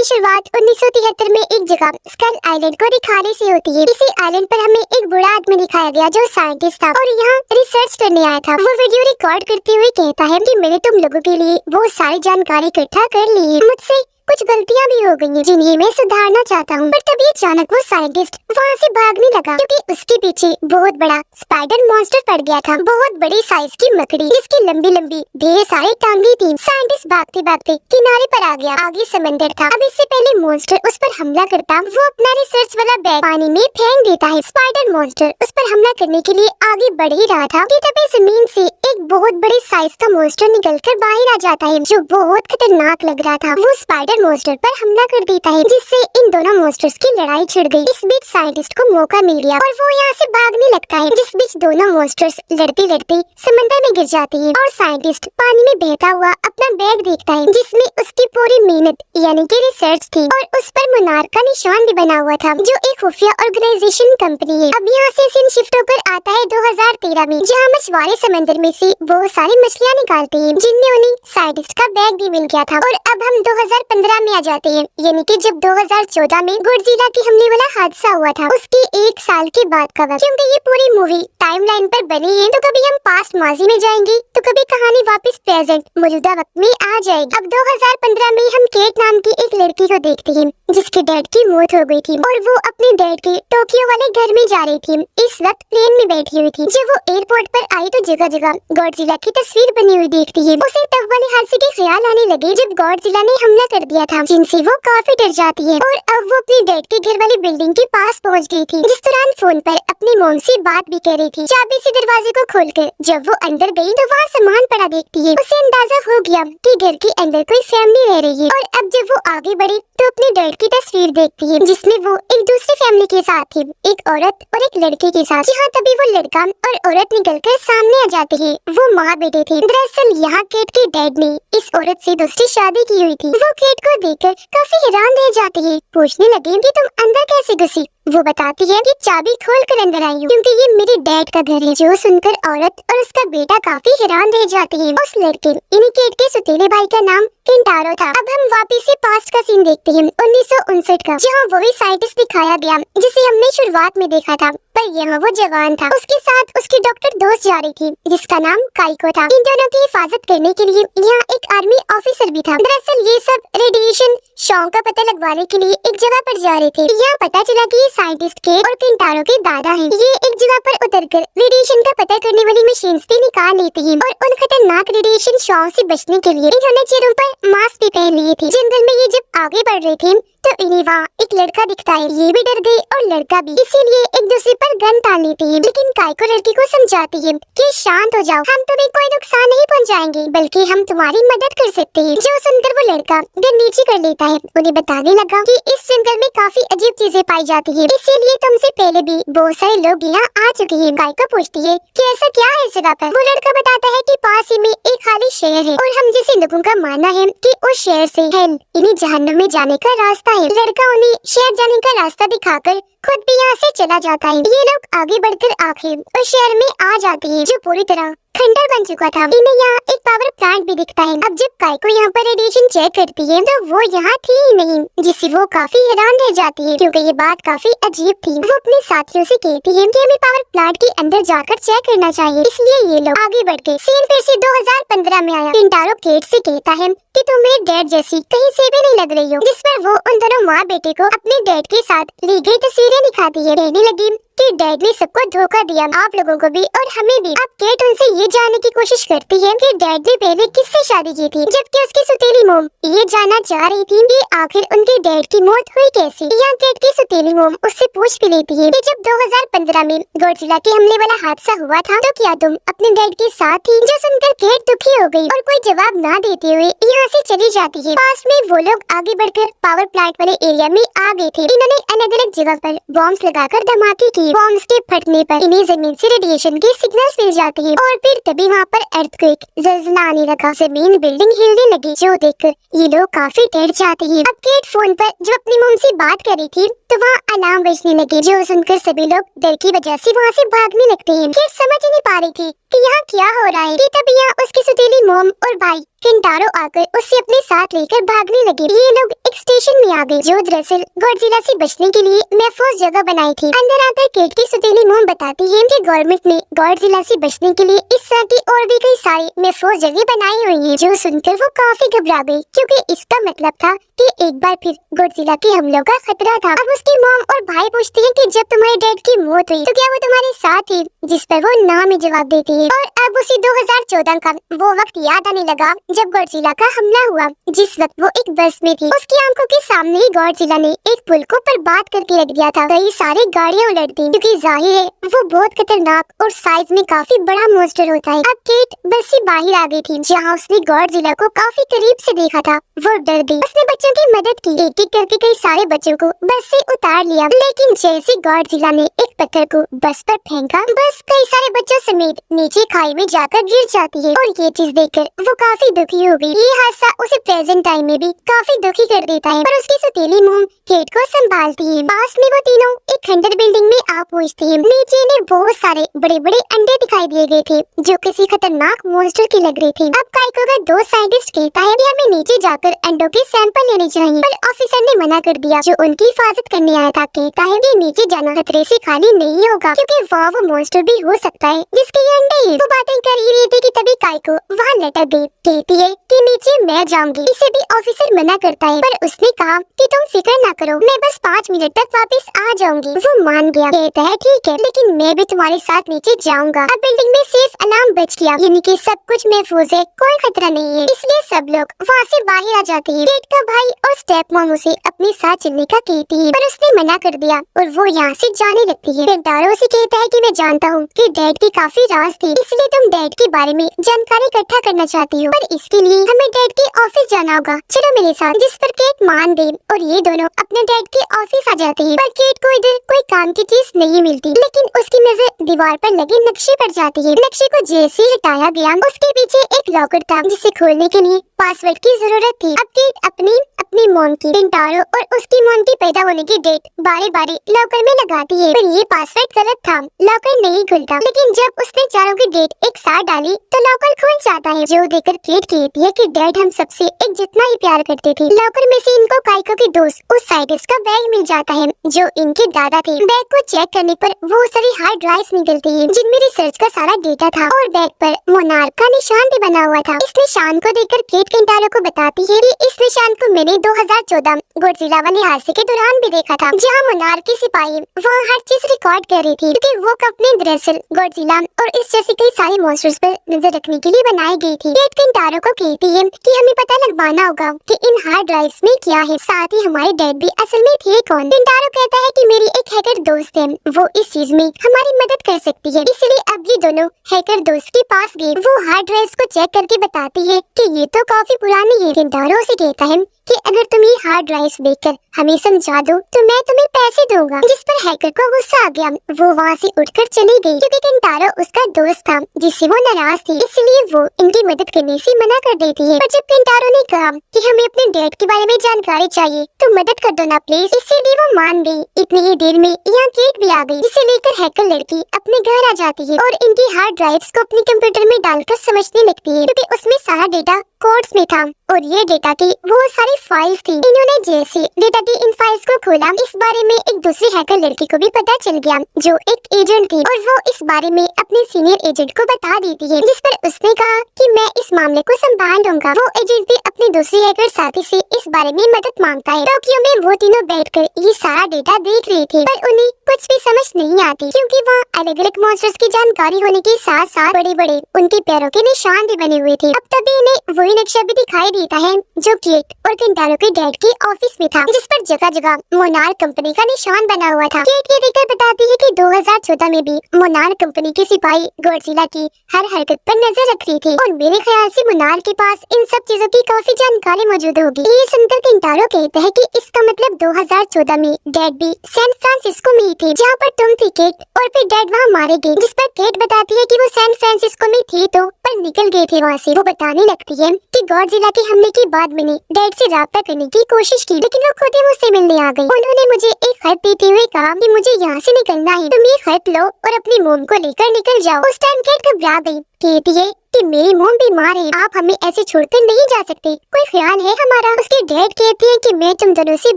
की शुरुआत 1973 में एक जगह स्कल आइलैंड को दिखाने से होती है। इसी आइलैंड पर हमें एक बूढ़ा आदमी दिखाया गया जो साइंटिस्ट था और यहाँ रिसर्च करने आया था। वो वीडियो रिकॉर्ड करते हुए कहता है कि मैंने तुम लोगों के लिए बहुत सारी जानकारी इकट्ठा कर ली है। मुझसे कुछ गलतियां भी हो गई हैं जिन्हें मैं सुधारना चाहता हूँ। पर तभी अचानक वो साइंटिस्ट वहाँ से भागने लगा क्योंकि उसके पीछे बहुत बड़ा स्पाइडर मॉन्स्टर पड़ गया था। बहुत बड़ी साइज की मकड़ी जिसकी लंबी लंबी ढेर सारी टांगे थी। साइंटिस्ट भागते भागते किनारे पर आ गया। आगे समंदर था। अब इससे पहले मॉन्स्टर उस पर हमला करता, वो अपना रिसर्च वाला बैग पानी में फेंक देता है। स्पाइडर मॉन्स्टर उस पर हमला करने के लिए आगे बढ़ ही रहा था कि तभी जमीन से एक बहुत बड़े साइज का मॉन्स्टर निकलकर बाहर आ जाता है जो बहुत खतरनाक लग रहा था। वो स्पाइडर मॉन्स्टर पर हमला कर देता है जिससे इन दोनों मॉन्स्टर्स की लड़ाई छिड़ गई। इस बीच साइंटिस्ट को मौका मिल गया और वो यहाँ से भागने लगता है। जिस बीच दोनों मॉन्स्टर्स लड़ते लड़ते समंदर में गिर जाते हैं और साइंटिस्ट पानी में बहता हुआ अपना बैग देखता है जिसमें उसकी पूरी मेहनत यानी कि रिसर्च थी और उस पर मोनार्क का निशान भी बना हुआ था जो एक खुफिया ऑर्गेनाइजेशन कंपनी है। अब यहाँ से सीन शिफ्ट होकर आता है 2013 में, जहाँ मछुआरे समंदर में से बहुत सारी मछलियाँ निकालते हैं जिनमें उन्हें साइंटिस्ट का बैग भी मिल गया था। और अब हम 2015 में आ जाते हैं, यानी कि जब 2014 में गॉडजिला के हमले वाला हादसा हुआ था उसके एक साल के बाद का वक्त। क्योंकि ये पूरी मूवी टाइमलाइन पर बनी है तो कभी हम पास्ट माजी में जाएंगे तो कभी कहानी वापस प्रेजेंट मौजूदा वक्त में आ जाएगी। अब 2015 में हम केट नाम की एक लड़की को देखते हैं जिसके डैड की मौत हो गई थी और वो अपने डैड के टोक्यो वाले घर में जा रही थी। इस वक्त प्लेन में बैठी हुई थी। जब वो एयरपोर्ट पर आई तो जगह जगह गॉडजिला की तस्वीर बनी हुई देखती है। उसे तब वाले हादसे के ख्याल आने लगे जब गॉडजिला ने हमला कर दिया था, जिनसे वो काफी डर जाती है। और अब वो अपने डैड के घर वाली बिल्डिंग के पास पहुंच गई थी। जिस दौरान फोन पर अपनी मॉम से बात भी कर रही थी। चाबी से दरवाजे को खोलकर जब वो अंदर गई तो वहाँ सामान पड़ा देखती है। उसे अंदाजा हो गया कि घर के अंदर कोई फैमिली रह रही है। और अब जब वो आगे बढ़ी तो अपने डैड की तस्वीर देखती है जिसमें वो एक दूसरी फैमिली के साथ थी, एक औरत और एक लड़के के साथ। यहाँ तभी वो लड़का और औरत निकलकर सामने आ जाते हैं। वो माँ बेटे थे। दरअसल यहाँ केट के डैड ने इस औरत से दूसरी शादी की हुई थी। वो केट को देखकर काफी हैरान रह जाती है, पूछने लगे कि तुम अंदर कैसे घुसी। वो बताती है कि चाबी खोलकर अंदर आई हूँ क्योंकि ये मेरे डैड का घर है। जो सुनकर औरत और उसका बेटा काफी हैरान रह जाते हैं। उस लड़के यानी केट के सुतीले भाई का नाम केंटारो था। अब हम वापस से पास्ट का सीन देखते हैं 1959 का, जहाँ वही साइंटिस्ट दिखाया गया जिसे हमने शुरुआत में देखा था। पर यहाँ वो जवान था। उसके साथ उसकी डॉक्टर दोस्त जा रही थी जिसका नाम काइको था। इन दोनों की हिफाजत करने के लिए यहाँ एक आर्मी ऑफिसर भी था। दरअसल ये सब रेडिएशन शॉक का पता लगवाने के लिए एक जगह पर जा रहे थे। यहाँ पता चला कि साइंटिस्ट के और केंटारो के दादा हैं। ये एक जगह पर उतरकर रेडिएशन का पता करने वाली मशीन्स भी निकाल लेते हैं और उन खतरनाक रेडिएशन शॉक से बचने के लिए इन्होंने चेहरों पर मास्क भी पहन लिए थे। जंगल में ये जब आगे बढ़ रहे थे तो इन्हें वहाँ एक लड़का दिखता है। ये भी डर गए और लड़का भी, इसीलिए एक दूसरे पर गन तान लेते हैं। लेकिन काइको लड़की को समझाती है कि शांत हो जाओ, हम तुम्हें कोई नुकसान नहीं पहुँचाएंगे बल्कि हम तुम्हारी मदद कर सकते हैं। जो सुनकर वो लड़का गन नीचे कर लेता है। उन्हें बताने लगा कि इस जंगल में काफी अजीब चीजें पाई जाती है, इसीलिए तुमसे पहले भी बहुत सारे लोग यहाँ आ चुके हैं। काइको पूछती है कि ऐसा क्या है इस जगह पर। वो लड़का बताता है कि पास ही में एक खाली शहर है और हम जैसे लोगों का मानना है कि उस शहर से हेल यानी जहन्नम में जाने का रास्ता है। लड़का उन्हें शहर जाने का रास्ता दिखाकर खुद भी यहाँ से चला जाता है। ये लोग आगे बढ़कर आखिर उस शहर में आ जाते हैं जो पूरी तरह खंडर बन चुका था। इन्हें यहाँ एक पावर प्लांट भी दिखता है। अब जब काइको यहाँ पर रेडिएशन चेक करती है तो वो यहाँ थी ही नहीं, जिससे वो काफी हैरान रह जाती है क्योंकि ये बात काफी अजीब थी। वो अपने साथियों से कहती है कि हमें पावर प्लांट के अंदर जाकर चेक करना चाहिए। इसलिए ये लोग आगे बढ़ गए। सीन फिर से 2015 में आया। केंटारो केट से कहता है कि तुम मेरे डैड जैसी कहीं से भी नहीं लग रही हो, जिस पर वो उन दोनों माँ बेटे को अपने डैड के साथ ली गई तस्वीरें दिखाती है। कहने लगी कि डैड ने सबको धोखा दिया, आप लोगों को भी और हमें भी। अब केट उनसे ये जानने की कोशिश करती है कि डैड ने पहले किससे शादी की थी, जबकि उसकी सुतीली मोम ये जानना चाह रही थी कि आखिर उनके डैड की मौत हुई कैसे। यहाँ केट की सुतीली मोम उससे पूछ भी लेती है कि जब 2015 में गॉडजिला के हमले वाला हादसा हुआ था तो क्या तुम अपने डैड के साथ थी। जो सुनकर केट दुखी हो गई और कोई जवाब न देते हुए यहाँ से चली जाती है। पास में वो लोग आगे बढ़कर पावर प्लांट वाले एरिया में आ गए थे। इन्होंने अलग अलग जगह पर बॉम्ब्स लगाकर धमाके किए। बॉम्ब्स के फटने पर इन्हें जमीन से रेडिएशन के सिग्नल्स मिल जाते हैं और फिर तभी वहाँ पर अर्थक्वेक ज़लज़ला आने लगा। जमीन बिल्डिंग हिलने लगी जो देखकर ये लोग काफी डर जाते हैं। अब केट फोन पर जब अपनी मॉम से बात कर रही थी तो वहाँ अलार्म बजने लगे, जो सुनकर सभी लोग डर की वजह से वहाँ से भागने लगते हैं। केट समझ ही नहीं पा रही थी कि यहाँ क्या हो रहा है। तभी यहाँ उसकी सुतीली मॉम और भाई केंटारो आकर उससे अपने साथ लेकर भागने लगे। ये लोग एक स्टेशन स्टेशन में आ गई, जो दरअसल गॉडजिला से बचने के लिए महफूज जगह बनाई थी। अंदर आकर केट की सुतीली मोम बताती है कि गवर्नमेंट ने गॉडजिला से बचने के लिए इस तरह की और भी कई सारी महफूज जगह बनाई हुई है। जो सुनकर वो काफी घबरा गई, क्योंकि इसका मतलब था कि एक बार फिर गॉडजिला के हमलों का खतरा था। अब उसकी मॉम और भाई पूछती हैं कि जब तुम्हारे डैड की मौत हुई तो क्या वो तुम्हारे साथ थी, जिस पर वो ना में जवाब देती है। और अब उसी 2014 का वो वक्त याद आने लगा जब गॉडजिला का हमला हुआ, जिस वक्त वो एक बस में थी। उसकी आंखों के सामने ही गॉडजिला ने एक पुल को बर्बाद करके रख दिया था। कई सारी गाड़ियां उलट दी, क्योंकि जाहिर है वो बहुत खतरनाक और साइज में काफी बड़ा मॉन्स्टर होता है। अब केट बस से बाहर आ गई थी, जहाँ उसने गॉडजिला को काफी करीब से देखा था। वो डर गई। उसने बच्चों की मदद की, एक एक करके कई सारे बच्चों को बस से उतार लिया। लेकिन जैसे गॉडजिला ने एक पत्थर को बस पर फेंका, बस कई सारे बच्चों समेत नीचे खाई में जाकर गिर जाती है। और ये चीज देखकर वो काफी दुखी हो गई। ये हादसा उसे प्रेजेंट टाइम में भी काफी दुखी कर देता है। पर उसकी सौतेली मोम केट को संभालती है। पास में वो तीनों एक खंडर बिल्डिंग में आ पहुँचती है। नीचे इन्हें बहुत सारे बड़े बड़े अंडे दिखाई दिए गए थे, जो किसी खतरनाक मॉन्स्टर की लग रही थी। अब काइको का दो साइंटिस्ट कहता है कि हमें नीचे जाकर अंडों के सैंपल लेने चाहिए, पर ऑफिसर ने मना कर दिया, जो उनकी हिफाजत करने आया था। कहता है कि नीचे जाना खतरे से खाली नहीं होगा, क्योंकि वहाँ वो मॉन्स्टर भी हो सकता है जिसके ये अंडे हैं। वो बातें कर ही रही थी कि तभी काइको वहाँ लटक गई। कहती है कि नीचे मैं जाऊंगी। इसे भी ऑफिसर मना करता है, पर उसने कहा कि तुम फिक्र ना करो, मैं बस 5 मिनट तक वापस आ जाऊंगी। वो मान गया। कहता है ठीक है, लेकिन मैं भी तुम्हारे साथ नीचे जाऊंगा। अब बिल्डिंग में सेफ अलार्म बज गया, यानी कि सब कुछ महफूज है, कोई खतरा नहीं है। इसलिए सब लोग वहाँ से बाहर आ जाते हैं। केट का भाई और स्टेप मॉम उसे अपने साथ चलने का कहती है, पर उसने मना कर दिया और वो यहाँ से जाने लगती है। केंटारो से कहता है कि मैं जानता हूँ कि डैड की काफी राज थी, इसलिए तुम डैड के बारे में जानकारी इकट्ठा करना चाहती हो, पर इसके लिए हमें डैड के ऑफिस जाना होगा, चलो मेरे साथ। जिस पर केट मान गई और ये दोनों अपने डैड के ऑफिस आ जाते हैं। पर केट को इधर कोई काम की चीज नहीं मिलती, लेकिन उसकी नजर दीवार पर लगे नक्शे पर जाती है। नक्शे को जैसे ही हटाया गया, उसके पीछे एक लॉकर था, जिसे खोलने के लिए पासवर्ड की जरूरत थी। अब केट अपनी मॉम की, केंटारो और उसकी मॉम की पैदा होने की डेट बारी-बारी लॉकर में लगाती है, पर ये पासवर्ड गलत था, लॉकर नहीं खुलता। लेकिन जब उसने चारों की डेट एक साथ डाली तो लॉकर खुल जाता है, जो देखकर केट कहती है कि डैड हम सबसे एक जितना ही प्यार करते थे। लॉकर में से इनको काइको के दोस्त उस साइंटिस्ट का बैग मिल जाता है, जो इनके दादा थे। बैग को चेक करने पर वो सारी हार्ड ड्राइव्स निकलती है, जिनमें रिसर्च का सारा डेटा था, और बैग पर मोनार्क का निशान भी बना हुआ था। इस निशान को देखकर केट केंटारो को बताती है कि इस निशान को मैंने 2014 गॉडजिला वाले हादसे के दौरान भी देखा था, जहाँ मोनार्क की सिपाही वो हर चीज रिकॉर्ड कर रही थी, क्योंकि वो कंपनी दरअसल गॉडजिला और इस जैसे कई सारे मॉन्स्टर्स पर नजर रखने के लिए बनाई गई थी। केट केंटारो को कहती है कि हमें पता लगवाना होगा कि इन हार्ड ड्राइव्स में क्या है, साथ ही हमारे डैड भी असल में थे कौन। केंटारो कहता है कि मेरी एक हैकर दोस्त है, वो इस चीज में हमारी मदद कर सकती है। इसलिए अब ये दोनों हैकर दोस्त के पास गए। वो हार्ड ड्राइव्स को चेक करके बताती है कि ये तो काफी पुरानी है। केंटारो से कहता है कि अगर तुम ये हार्ड ड्राइव्स देखकर हमें समझा दो तो मैं तुम्हें पैसे दूंगा, जिस पर हैकर को गुस्सा आ गया। वो वहाँ से उठकर चली गई, क्योंकि केंटारो उसका दोस्त था जिससे वो नाराज थी, इसलिए वो इनकी मदद करने से मना कर देती है। पर जब केंटारो ने कहा कि हमें अपने डैड के बारे में जानकारी चाहिए तो मदद कर दो ना प्लीज, इसीलिए वो मान गई। इतनी ही देर में यहाँ केट भी आ गई, जिसे लेकर हैकर लड़की अपने घर आ जाती है और इनकी हार्ड ड्राइव्स को अपने कंप्यूटर में डालकर समझने लगती है, क्योंकि उसमें सारा डेटा कोड्स में था और ये डेटा की बहुत सारी फाइल्स थी। इन्होंने जैसे डेटा की इन फाइल्स को खोला, इस बारे में एक दूसरी हैकर लड़की को भी पता चल गया, जो एक एजेंट थी, और वो इस बारे में अपने सीनियर एजेंट को बता देती है, जिस पर उसने कहा कि मैं इस मामले को संभाल लूंगा। वो एजेंट भी अपनी दूसरी हैकर साथी से इस बारे में मदद मांगता है। टोक्यो में वो तीनों बैठकर ये सारा डेटा देख रहे थे, पर उन्हें कुछ भी समझ नहीं आती, क्योंकि वहाँ अलग अलग मॉन्स्टर्स की जानकारी होने के साथ साथ बड़े बड़े उनके पैरों के निशान भी बने हुए थे। अब तभी इन्हें वही नक्शा भी दिखाई देता है जो केट और केंटारो के डैड के ऑफिस में था, जिस पर जगह जगह मोनार्क कंपनी का निशान बना हुआ था। केट ये देखकर बताती है कि 2014 में भी मोनार्क कंपनी के सिपाही गॉडजिला की हर हरकत पर नजर रख रही थी, और मेरे ख्याल से मोनार्क के पास इन सब चीजों की काफी जानकारी मौजूद होगी। ये सुनकर केंटारो कहता है कि इसका मतलब 2014 में डैड भी सैन फ्रांसिस्को में ही थे, जहाँ पर तुम थी केट, और फिर डैड वहाँ मारे गए। जिस पर केट बताती है कि वो सैन फ्रांसिस्को में थे तो पर निकल गए थे वहाँ से। वो बताने लगती है कि गॉडजिला के हमले के बाद मैंने डैड से राब्ता करने की कोशिश की, लेकिन वो खुद ही मुझसे मिलने आ गई। उन्होंने मुझे एक खत देते हुए कहा कि मुझे यहाँ से निकलना है, तुम ये खत लो और अपनी मोम को लेकर निकल जाओ। उस टाइम केट घबरा गई। कहती है कि मेरी मोम बीमार है, आप हमें ऐसे छोड़कर नहीं जा सकते, कोई ख्याल है हमारा। उसके डैड कहते हैं कि मैं तुम दोनों से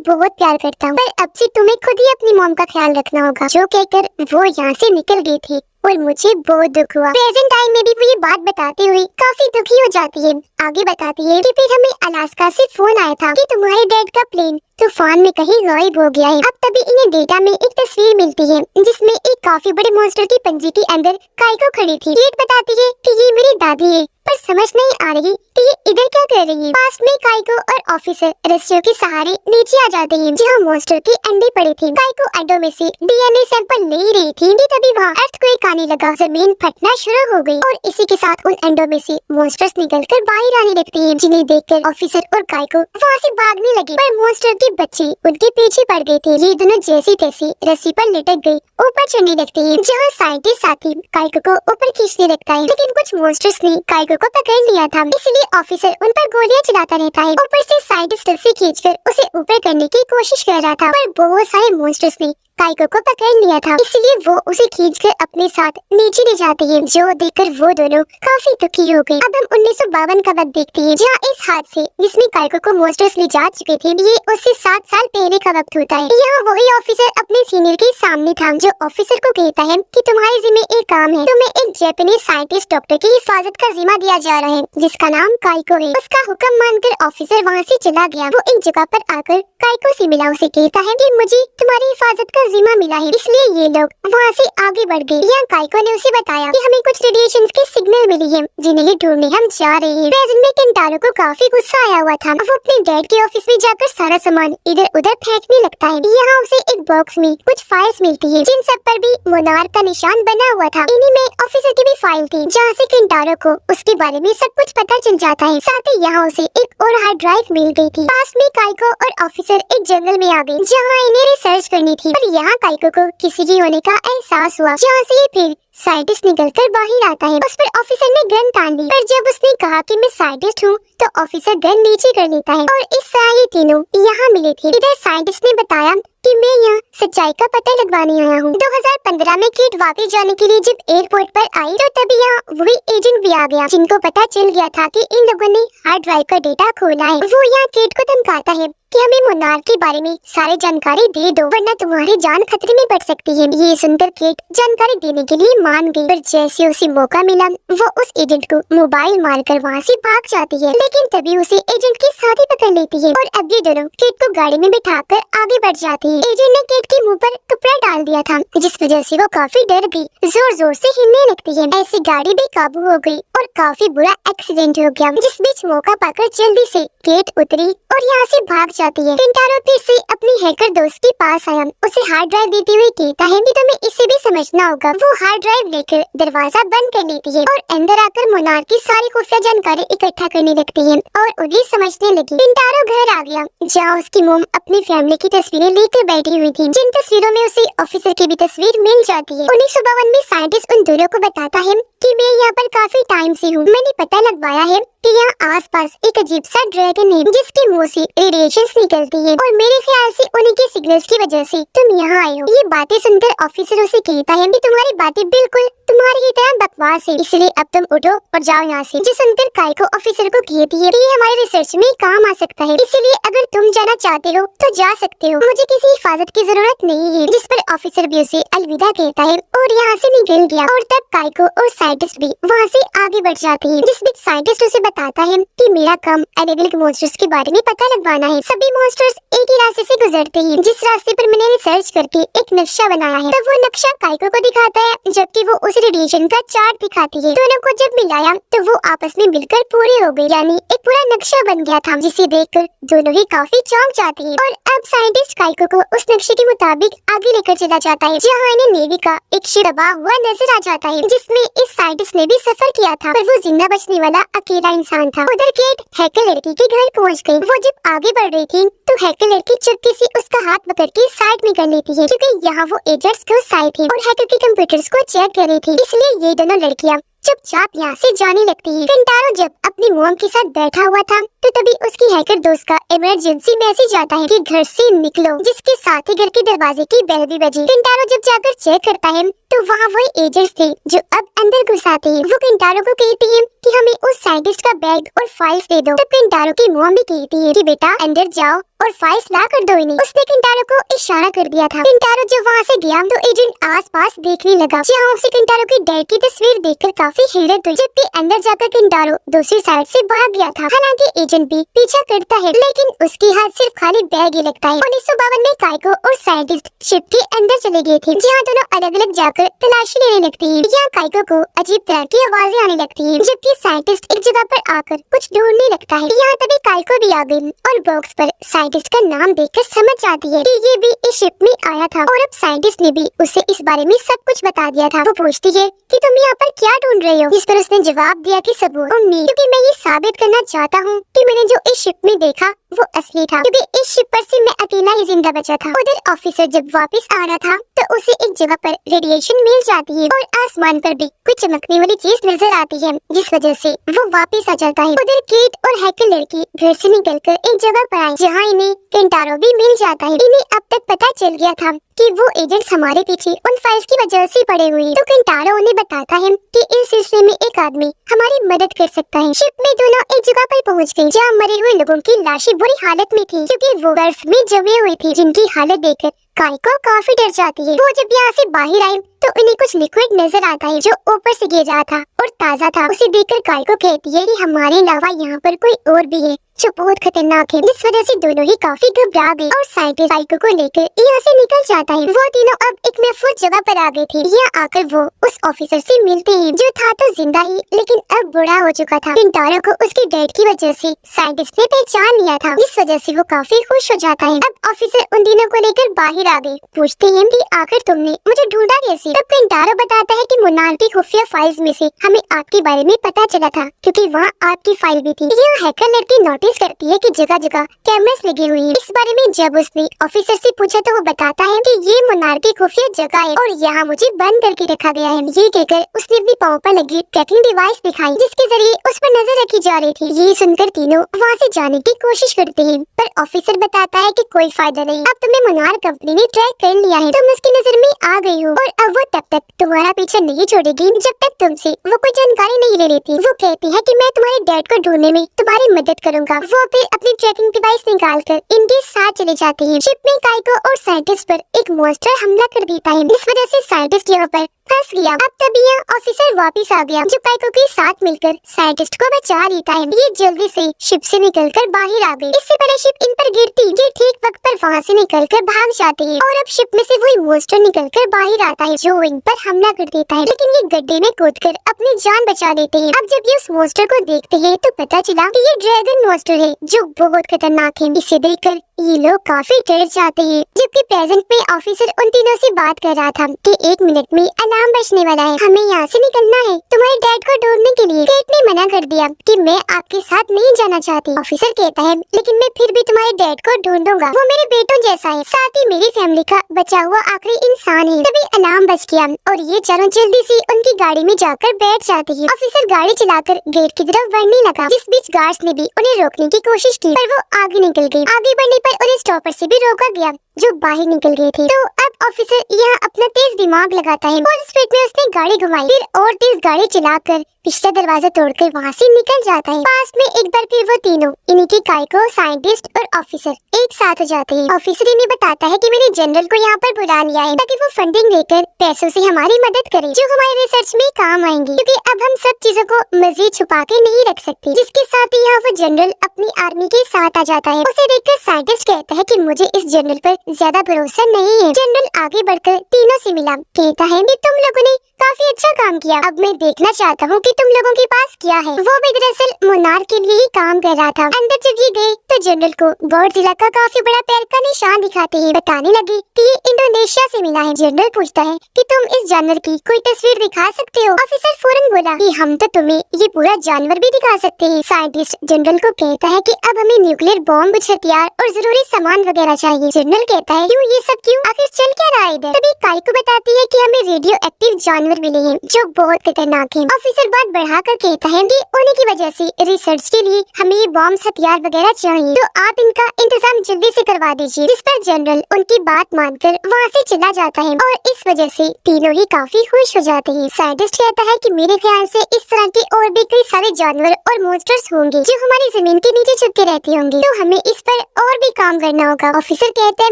बहुत प्यार करता हूँ, पर अब से तुम्हें खुद ही अपनी मोम का ख्याल रखना होगा। जो कहकर वो यहाँ से निकल गई थी और मुझे बहुत दुख हुआ। प्रेजेंट टाइम में भी वो ये बात बताते हुए काफी दुखी हो जाती है। आगे बताती है कि फिर हमें अलास्का से फोन आया था कि तुम्हारे डैड का प्लेन तूफान में कहीं गायब हो गया है। अब तभी इन्हें डेटा में एक तस्वीर मिलती है जिसमें एक काफी बड़े मॉन्स्टर की पंजे के अंदर काइको खड़ी थी। केट बताती है कि ये मेरी दादी है, पर समझ नहीं आ रही कि ये इधर क्या कर रही है। पास में काइको और ऑफिसर रस्सियों के सहारे नीचे आ जाते हैं जहाँ मॉन्स्टर के अंडे पड़े थे। काइको अंडों में से डीएनए सैंपल ले रही थी कि तभी वहाँ अर्थक्वेक आने लगा, जमीन फटना शुरू हो गई और इसी के साथ उन अंडों में से मॉन्स्टर्स निकलकर बाहर आने लगते हैं, जिन्हें देखकर ऑफिसर और काइको वहाँ से भागने लगे, पर मॉन्स्टर के बच्चे उनके पीछे पड़ गए थे। ये दोनों जैसी तैसी रस्सी पर लटक गई ऊपर चढ़ने लगते हैं, जहाँ साइंटिस्ट साथी काइको को ऊपर खींचने लगता है, लेकिन कुछ मॉन्स्टर्स ने काइको को पकड़ लिया था, इसलिए ऑफिसर उन पर गोलियां चलाता रहता है। ऊपर से साइंटिस्ट रस्सी खींचकर उसे ऊपर करने की कोशिश कर रहा था, पर बहुत सारे मॉन्स्टर्स ने काइको को पकड़ लिया था, इसलिए वो उसे खींचकर अपने साथ नीचे ले जाते हैं, जो देखकर वो दोनों काफी दुखी हो गए। अब हम 1952 का वक्त देखते हैं, जहाँ इस हादसे जिसमें काइको को मॉन्स्टर्स ले जा चुके थे, ये उससे 7 साल पहले का वक्त होता है। यहाँ वही ऑफिसर अपने सीनियर के सामने था, जो ऑफिसर को कहता है कि तुम्हारे जिम्मे एक काम है, तुम्हें एक जापानीज साइंटिस्ट डॉक्टर की हिफाजत का जिम्मा दिया जा रहा है, जिसका नाम काइको है। उसका हुक्म मानकर ऑफिसर वहाँ से चला गया। वो एक जगह पर आकर काइको से मिला, उसे कहता है कि मुझे तुम्हारी हिफाजत का जिम्मा मिला है, इसलिए ये लोग वहाँ से आगे बढ़ गए। यहाँ काइको ने उसे बताया कि हमें कुछ रेडिएशन के सिग्नल मिली है, जिन्हें ढूंढने हम जा रहे हैं। प्रेजेंट में केंटारो को काफी गुस्सा आया हुआ था। वो अपने डैड के ऑफिस में जाकर सारा सामान इधर उधर फेंकने लगता है। यहाँ उसे एक बॉक्स में कुछ फाइल्स मिलती है, जिन सब पर भी मोनार्क का निशान बना हुआ था। इन्हीं में ऑफिसर की भी फाइल थी, जहाँ से केंटारो को उसके बारे में सब कुछ पता चल जाता है। साथ ही यहाँ उसे एक और हार्ड ड्राइव मिल गई थी। पास में काइको और ऑफिसर एक जंगल में आ गए, जहाँ इन्हें रिसर्च करनी थी, पर यहाँ काइको को किसी की होने का एहसास हुआ, जहाँ से ये फिर साइंटिस्ट निकलकर बाहर आता है। उस पर ऑफिसर ने गन तान दी, पर जब उसने कहा कि मैं साइंटिस्ट हूँ, तो ऑफिसर गन नीचे कर लेता है और इस तरह ये तीनों यहाँ मिले थे। इधर साइंटिस्ट ने बताया कि मैं यहाँ सच्चाई का पता लगवाने आया हूँ। 2015 में केट वापस जाने के लिए जब एयरपोर्ट पर आई, तो तभी यहाँ वही एजेंट भी आ गया, जिनको पता चल गया था कि इन लोगों ने हार्ड ड्राइव का डेटा खोला है। वो यहाँ केट को धमकाता है कि हमें मोनार्क के बारे में सारी जानकारी दे दो, वरना तुम्हारी जान खतरे में पड़ सकती है। ये सुनकर केट जानकारी देने के लिए मान गई, पर जैसे उसे मौका मिला, वो उस एजेंट को मोबाइल मारकर वहाँ से भाग जाती है, लेकिन तभी उसे एजेंट के साथ ही पकड़ लेती है और अब ये दोनों केट को गाड़ी में बिठाकर आगे बढ़ जाती है। एजेंट ने केट के मुँह पर कपड़ा डाल दिया था, जिस वजह से वो काफी डर गई, जोर जोर से हिलने लगती है। ऐसी गाड़ी बेकाबू हो गई और काफी बुरा एक्सीडेंट हो गया, जिस बीच मौका पाकर जल्दी से केट उतरी और यहाँ से भाग जाती है। केंटारो फिर से अपनी हैकर दोस्त के पास आया, उसे हार्ड ड्राइव देते हुए कहता है कि तुम्हें इसे भी समझना होगा। वो हार्ड ड्राइव लेकर दरवाजा बंद कर लेती है और अंदर आकर मोनार्क की सारी खुफिया जानकारी इकट्ठा करने लगती है और उन्हें समझने लगी। केंटारो घर आ गया, जहाँ उसकी मोम अपनी फैमिली की तस्वीरें लेकर बैठी हुई थी, जिन तस्वीरों में उसे ऑफिसर की भी तस्वीर मिल जाती है। 1952 में साइंटिस्ट उन दोनों को बताता है कि मैं यहाँ पर काफी टाइम से हूँ, मैंने पता लगवाया है कि यहाँ आसपास एक अजीब सा ड्रैगन है, जिसके मुंह से रेडिएशंस निकलती है और मेरे ख्याल से उन्हीं के सिग्नल्स की वजह से तुम यहाँ आए हो। ये बातें सुनकर ऑफिसर उसे कहता है कि तुम्हारी बातें बिल्कुल तुम्हारी ही तरह बकवास है, इसलिए अब तुम उठो और जाओ यहाँ से। जो सुनकर काइको ऑफिसर को कहती है कि ये हमारे रिसर्च में काम आ सकता है, इसलिए अगर तुम जाना चाहते हो तो जा सकते हो, मुझे किसी हिफाजत की जरूरत नहीं है। जिस पर ऑफिसर भी उसे अलविदा कहता है और यहाँ से निकल गया। और तब काइको और साइंटिस्ट भी वहाँ से आगे बढ़ जाते हैं, जिस बीच साइंटिस्ट उसे बताता है कि मेरा काम अलग अलग मॉन्स्टर्स के बारे में पता लगवाना है। सभी मॉन्स्टर्स एक ही रास्ते से गुजरते हैं, जिस रास्ते पर मैंने रिसर्च करके एक नक्शा बनाया है। तब वो नक्शा काइको को दिखाता है, जबकि वो उस रेडिएशन का चार्ट दिखाती है। दोनों को जब मिलाया तो वो आपस में मिलकर पूरे हो गए, यानी एक पूरा नक्शा बन गया था, जिसे देखकर दोनों ही काफी चौंक जाते हैं। और अब साइंटिस्ट काइको को उस नक्शे के मुताबिक आगे लेकर चला जाता है, जहाँ इन्हें नेवी का एक शिप दबा हुआ नजर आ जाता है, जिसमें इस साइंटिस्ट ने भी सफर किया था, पर वो जिंदा बचने वाला अकेला इंसान था। उधर केट हैकर लड़की के घर पहुँच गयी। वो जब आगे बढ़ रही थी तो हैकर लड़की चुपके से उसका हाथ पकड़ के साइड में कर लेती है, क्योंकि यहाँ वो एजेंट्स घुस आए थे और हैकर के कंप्यूटर्स को चेक कर रही थी, इसलिए ये दोनों लड़कियाँ चुपचाप यहाँ से जाने लगती है। केंटारो जब अपनी मॉम के साथ बैठा हुआ था तो तभी उसकी हैकर दोस्त का इमरजेंसी मैसेज आता है कि घर से निकलो, जिसके साथ ही घर के दरवाजे की बेल भी बजी। केंटारो जब जाकर चेक करता है तो वहाँ वही एजेंट्स थे जो अब अंदर घुस आते हैं। वो केंटारो को कहती है कि हमें उस साइंटिस्ट का बैग और फाइल्स दे दो। तब केंटारो की मॉम भी कहती है कि बेटा अंदर जाओ और फाइल्स ला कर दो इन्हें। उसने केंटारो को इशारा कर दिया था। केंटारो जब वहाँ से गया तो एजेंट आसपास देखने लगा, जहाँ उसे केंटारो की डैड की तस्वीर देखकर काफी हैरत हुई, जबकि अंदर जाकर केंटारो दूसरी साइड से भाग गया था। हालांकि एजेंट भी पीछा करता है लेकिन उसकी हाथ सिर्फ खाली बैग ही लगता है। 1952 में काइको और साइंटिस्ट शिप के अंदर चले गए थे, जहाँ दोनों अलग अलग जाकर तलाशी लेने लगती है। यहाँ काइको को अजीब तरह की आवाजें आने लगती है, जबकि साइंटिस्ट एक जगह पर आकर कुछ ढूंढने लगता है। यहाँ तभी काइको भी आ गई और बॉक्स पर साइंटिस्ट का नाम देखकर समझ जाती है कि ये भी इस शिप में आया था और अब साइंटिस्ट ने भी उसे इस बारे में सब कुछ बता दिया था। वो पूछती है कि तुम यहाँ पर क्या ढूंढ रहे हो, जिस पर उसने जवाब दिया कि सबूत, उम्मीद, क्योंकि मैं ये साबित करना चाहता हूँ कि मैंने जो इस शिप में देखा वो असली था, क्योंकि इस शिप पर से मैं अकेला ही जिंदा बचा था। उधर ऑफिसर जब वापस आ रहा था तो उसे एक जगह पर रेडिएशन मिल जाती है और आसमान पर भी कुछ चमकने वाली चीज नजर आती है, जिस वजह से वो वापस आ जाता है। उधर केट और हैकर लड़की घर से निकलकर एक जगह पर आई, जहाँ इन्हें केंटारो भी मिल जाता है। इन्हें अब तक पता चल गया था कि वो एजेंट्स हमारे पीछे उन फाइल्स की वजह से पड़े हुए हैं। तो केंटारो उन्हें बताता है कि इस सिलसिले में एक आदमी हमारी मदद कर सकता है। शिप में दोनों एक जगह पर पहुंच गए, जहाँ मरे हुए लोगों की लाशें बुरी हालत में थी, क्योंकि वो बर्फ में जमे हुए थे, जिनकी हालत देखकर काइको काफी डर जाती है। वो जब यहाँ से बाहर आए तो उन्हें कुछ लिक्विड नजर आता है जो ऊपर से गिर रहा था और ताज़ा था। उसे देखकर काइको कहती है कि हमारे अलावा यहाँ पर कोई और भी है जो बहुत खतरनाक है, जिस वजह से दोनों ही काफी घबरा गए और साइंटिस्ट काइको को लेकर यहाँ से निकल जाता है। वो तीनों अब एक महफूज जगह पर आ गए थे। यहाँ आकर वो उस ऑफिसर से मिलते हैं जो था तो जिंदा ही लेकिन अब बूढ़ा हो चुका था। केंटारो को उसके डैड की वजह से साइंटिस्ट ने पहचान लिया था, जिस वजह से वो काफी खुश हो जाता है। अब ऑफिसर उन तीनों को लेकर बाहर आ गए। पूछते हैं कि आखिर तुमने मुझे ढूंढा कैसे? तब केंटारो बताता है कि मोनार्क की खुफिया फाइल्स में से हमें आपके बारे में पता चला था, क्योंकि वहाँ आपकी फाइल भी थी। यहाँ हैकर लड़की नोटिस करती है कि जगह जगह कैमरास लगे हुए हैं। इस बारे में जब उसने ऑफिसर से पूछा तो वो बताता है कि ये मोनार्क की खुफिया जगह है और यहाँ मुझे बंद करके रखा गया है। ये कहकर उसने अपनी पाँव पर लगी ट्रैकिंग डिवाइस दिखाई, जिसके जरिए उस पर नजर रखी जा रही थी। ये सुनकर तीनों वहाँ से जाने की कोशिश करते हैं, पर ऑफिसर बताता है कि कोई फायदा नहीं, अब तुम्हें मोनार्क कंपनी ने ट्रैक कर लिया है, तुम उसकी नजर में आ गई हो और अब वो तब तक तुम्हारा पीछा नहीं छोड़ेगी जब तक तुमसे वो कोई जानकारी नहीं ले लेती। वो कहती है कि मैं तुम्हारे डैड को ढूंढने में तुम्हारी मदद करूंगा। वो फिर अपनी ट्रैकिंग डिवाइस निकालकर इनके साथ चले जाते हैं। शिप में काइको और साइंटिस्ट पर एक मॉन्स्टर हमला कर देता है, इस वजह से साइंटिस्ट यहाँ पर फंस गया। अब तभी यहाँ ऑफिसर वापस आ गया जो काइको के साथ मिलकर साइंटिस्ट को बचा लेता है। ये जल्दी से शिप से निकलकर बाहर आ गए। इससे पहले शिप इन पर गिरती, ये ठीक वक्त पर वहाँ से निकलकर भाग जाते हैं और अब शिप में से वही मॉन्स्टर निकलकर बाहर आता है जो इन पर हमला कर देता है, लेकिन ये गड्ढे में कूदकर अपनी जान बचा लेते हैं। अब जब ये उस मॉन्स्टर को देखते हैं तो पता चला कि ये ड्रैगन मॉन्स्टर है जो बहुत खतरनाक है। इसे देखकर ये लोग काफी डर जाते हैं, जबकि प्रेजेंट में ऑफिसर उन तीनों से बात कर रहा था कि 1 मिनट में अलार्म बजने वाला है, हमें यहाँ से निकलना है तुम्हारे डैड को ढूंढने के लिए। केट ने मना कर दिया कि मैं आपके साथ नहीं जाना चाहती। ऑफिसर कहता है लेकिन मैं फिर भी तुम्हारे डैड को ढूंढूंगा, वो मेरे बेटों जैसा है, साथ ही मेरी फैमिली का बचा हुआ आखिरी इंसान है। तभी अलार्म बज गया और ये चारों जल्दी से उनकी गाड़ी में जाकर बैठ जाती है। ऑफिसर गाड़ी चलाकर गेट की तरफ बढ़ने लगा, जिस बीच गार्ड्स ने भी उन्हें रोकने की कोशिश की, पर वो आगे निकल गई। आगे बढ़ने पर उन्हें स्टॉपर से भी रोका गया जो बाहर निकल गए थे। तो अब ऑफिसर यहाँ अपना तेज दिमाग लगाता है और स्पीड में उसने गाड़ी घुमाई, फिर और तेज गाड़ी चलाकर पिछला दरवाजा तोड़कर वहाँ से निकल जाता है। पास में एक बार फिर वो तीनों इन्हीं के काइको, साइंटिस्ट और ऑफिसर एक साथ हो जाते हैं। ऑफिसर इन्हें बताता है कि मैंने जनरल को यहाँ पर बुला लिया है ताकि वो फंडिंग लेकर पैसों से हमारी मदद करे जो हमारे रिसर्च में काम आएंगी, क्योंकि अब हम सब चीजों को मजीद छुपा के नहीं रख सकते। जिसके साथ ही यहाँ वो जनरल अपनी आर्मी के साथ आ जाता है। उसे देखकर साइंटिस्ट कहता है कि मुझे इस जनरल पर ज्यादा भरोसा नहीं है। जनरल आगे बढ़कर तीनों से मिला, कहता है कि तुम लोगों ने काफी अच्छा काम किया, अब मैं देखना चाहता हूँ कि तुम लोगों के पास क्या है। वो भी दरअसल मोनार्क के लिए ही काम कर रहा था। अंदर जब ये गए तो जनरल को गॉडजिला का काफी बड़ा पैर का निशान दिखाते हैं, बताने लगे कि ये इंडोनेशिया से मिला है। जनरल पूछता है कि तुम इस जानवर की कोई तस्वीर दिखा सकते हो? ऑफिसर फौरन बोला कि हम तो तुम्हें ये पूरा जानवर भी दिखा सकते हैं। साइंटिस्ट जनरल को कहता है कि अब हमें न्यूक्लियर बॉम्ब, कुछ हथियार और जरूरी सामान वगैरह चाहिए। जनरल कहता है क्यों ये सब क्यों, आखिर चल क्या रहा है इधर। तभी काई को बताती है कि हमें रेडियो एक्टिव जानवर मिले हैं जो बहुत खतरनाक हैं। ऑफिसर बात बढ़ाकर कहता है कि उन्हीं की वजह से रिसर्च के लिए हमें ये बॉम्ब हथियार वगैरह चाहिए, तो आप इनका इंतजाम जल्दी से करवा दीजिए। जिस पर जनरल उनकी बात मानकर वहाँ से चला जाता है और इस वजह से तीनों ही काफी खुश हो जाते हैं। साइंटिस्ट कहता है कि मेरे ख्याल से इस तरह के और भी कई सारे जानवर और मॉन्स्टर्स होंगे जो हमारी जमीन के नीचे छुपके रहते होंगे, तो हमें इस पर और भी काम करना होगा। ऑफिसर कहता है